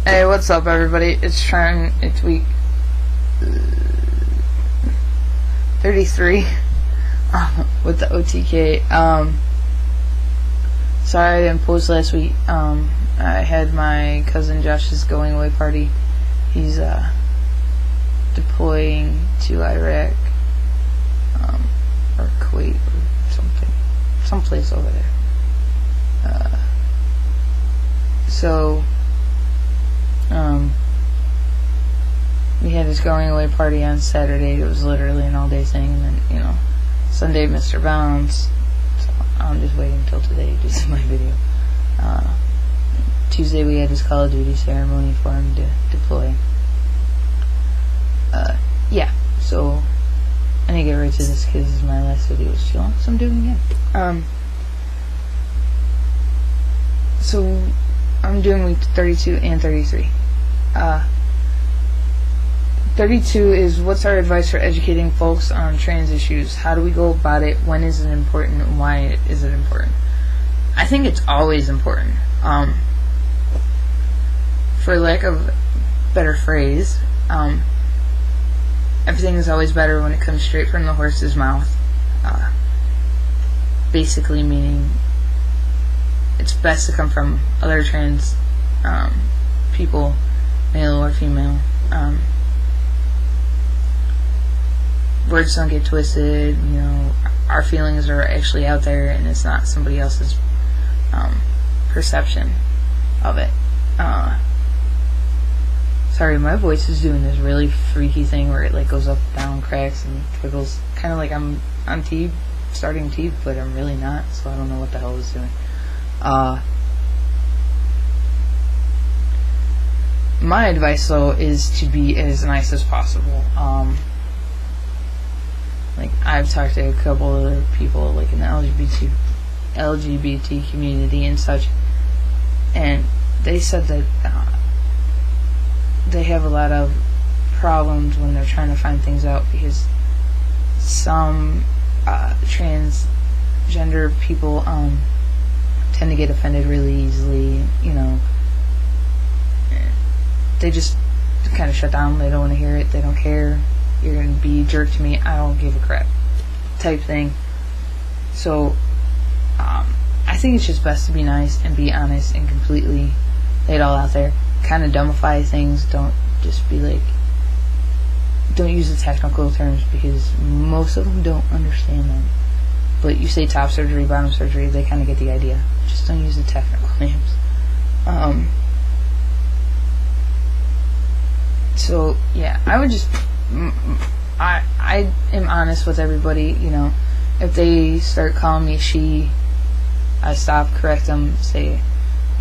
Hey, what's up, everybody? It's week 33 with the OTK. Sorry I didn't post last week. I had my cousin Josh's going away party. He's deploying to Iraq, or Kuwait or something, someplace over there. We had his going away party on Saturday. It was literally an all-day thing, and then, Sunday, Mr. Bounce. So I'm just waiting until today to do my video. Tuesday we had his Call of Duty ceremony for him to deploy. Yeah, so I need to get right to this because my last video was too long, so I'm doing it again. So I'm doing week 32 and 33. 32 is what's our advice for educating folks on trans issues? How do we go about it? When is it important? And why is it important? I think it's always important. For lack of a better phrase, everything is always better when it comes straight from the horse's mouth. Basically meaning it's best to come from other trans people, male or female. Words don't get twisted. Our feelings are actually out there, and it's not somebody else's perception of it. Sorry, my voice is doing this really freaky thing where it goes up, down, cracks, and twiggles, kind of like I'm on starting teeth, but I'm really not. So I don't know what the hell it's doing. My advice, though, is to be as nice as possible. I've talked to a couple other people, in the LGBT community and such, and they said that they have a lot of problems when they're trying to find things out because some transgender people tend to get offended really easily. They just kind of shut down. They don't want to hear it. They don't care. You're going to be a jerk to me. I don't give a crap type thing. So I think it's just best to be nice and be honest and completely lay it all out there. Kind of dumbify things. Don't just be don't use the technical terms because most of them don't understand them. But you say top surgery, bottom surgery, they kind of get the idea. Just don't use the technical names. So yeah, I would just I am honest with everybody. If they start calling me she, I stop, correct them, say,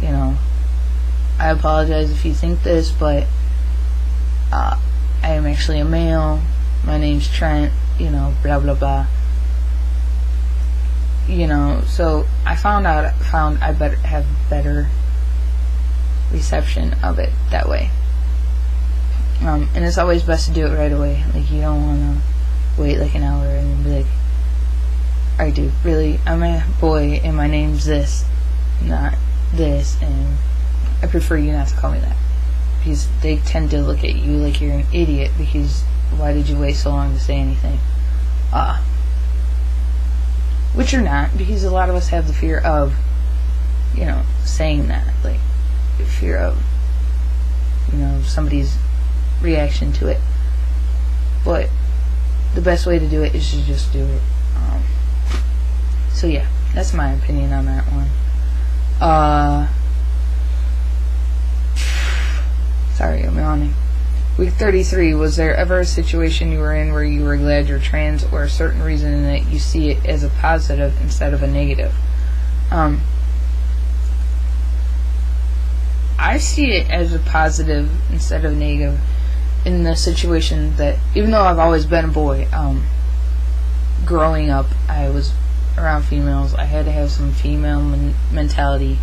I apologize if you think this, but I am actually a male. My name's Trent. Blah blah blah. So I found I better have better reception of it that way. And it's always best to do it right away. You don't want to wait an hour and be like, alright dude, really, I'm a boy and my name's this, not this, and I prefer you not to call me that. Because they tend to look at you like you're an idiot because why did you wait so long to say anything? Which you're not, because a lot of us have the fear of, saying that. Fear of, somebody's reaction to it. But the best way to do it is to just do it. So yeah, that's my opinion on that one. Sorry, I'm yawning. Week 33, was there ever a situation you were in where you were glad you're trans, or a certain reason that you see it as a positive instead of a negative? I see it as a positive instead of negative in the situation that, even though I've always been a boy, growing up, I was around females. I had to have some female mentality.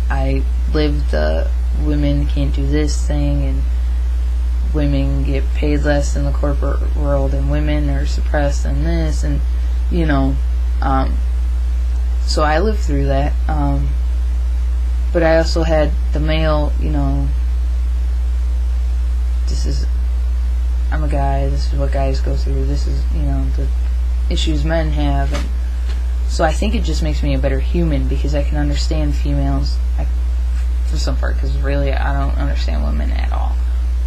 I lived the women can't do this thing, and women get paid less in the corporate world, and women are suppressed and this, and so I lived through that. but I also had the male, I'm a guy, this is what guys go through, this is, the issues men have, and so I think it just makes me a better human, because I can understand females, for some part, because really I don't understand women at all,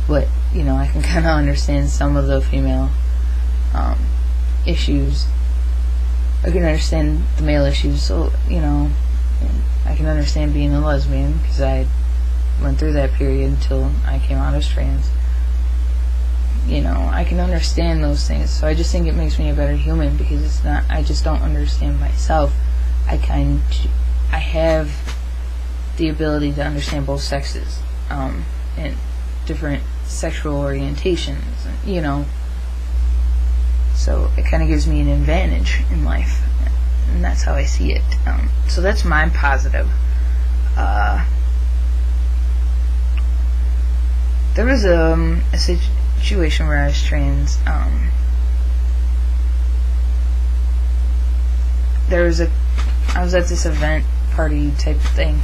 but, I can kind of understand some of the female issues. I can understand the male issues, so, and I can understand being a lesbian, because I went through that period until I came out as trans. I can understand those things, so I just think it makes me a better human, because it's not, I just don't understand myself. I have the ability to understand both sexes, and different sexual orientations, so it kind of gives me an advantage in life, and that's how I see it. So that's my positive. There was a situation where I was trans. I was at this event party type thing,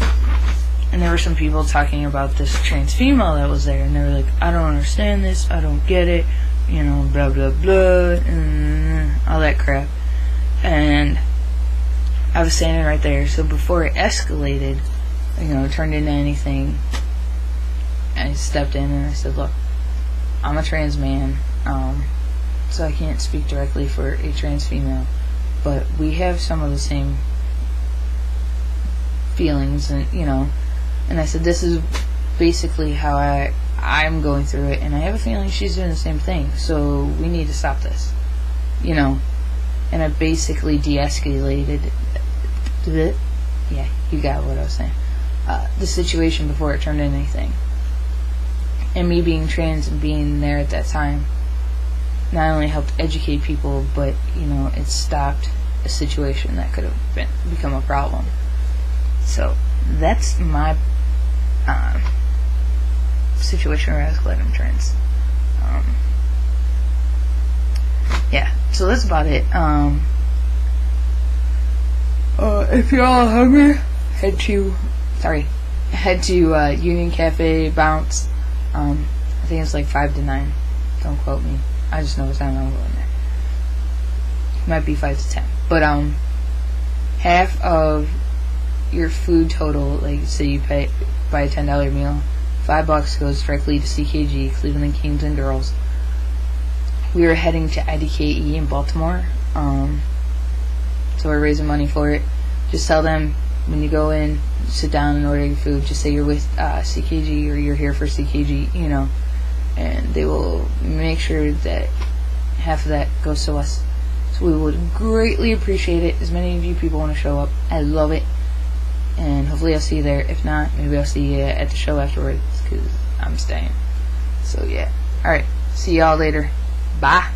and there were some people talking about this trans female that was there, and they were like, I don't understand this, I don't get it, blah blah blah, and all that crap. And I was standing right there, so before it escalated, turned into anything, I stepped in and I said, look, I'm a trans man, so I can't speak directly for a trans female, but we have some of the same feelings, and and I said, this is basically how I'm going through it, and I have a feeling she's doing the same thing, so we need to stop this, and I basically de-escalated yeah, you got what I was saying, the situation before it turned into anything. And me being trans and being there at that time not only helped educate people, but it stopped a situation that could have become a problem. So that's my situation where I was glad I'm trans. Yeah, so that's about it. If you're all hungry, head to Union Cafe Bounce. I think it's like 5 to 9. Don't quote me. I just know it's not going there. It might be 5 to 10. But half of your food total, like say you buy a $10 meal, $5 goes directly to CKG, Cleveland Kings and Girls. We are heading to IDKE in Baltimore, so we're raising money for it. Just tell them when you go in, sit down and order your food, just say you're with CKG or you're here for CKG, and they will make sure that half of that goes to us. So we would greatly appreciate it. As many of you people want to show up, I love it, and hopefully I'll see you there. If not, maybe I'll see you at the show afterwards, because I'm staying. So yeah, alright, see y'all later. Bye.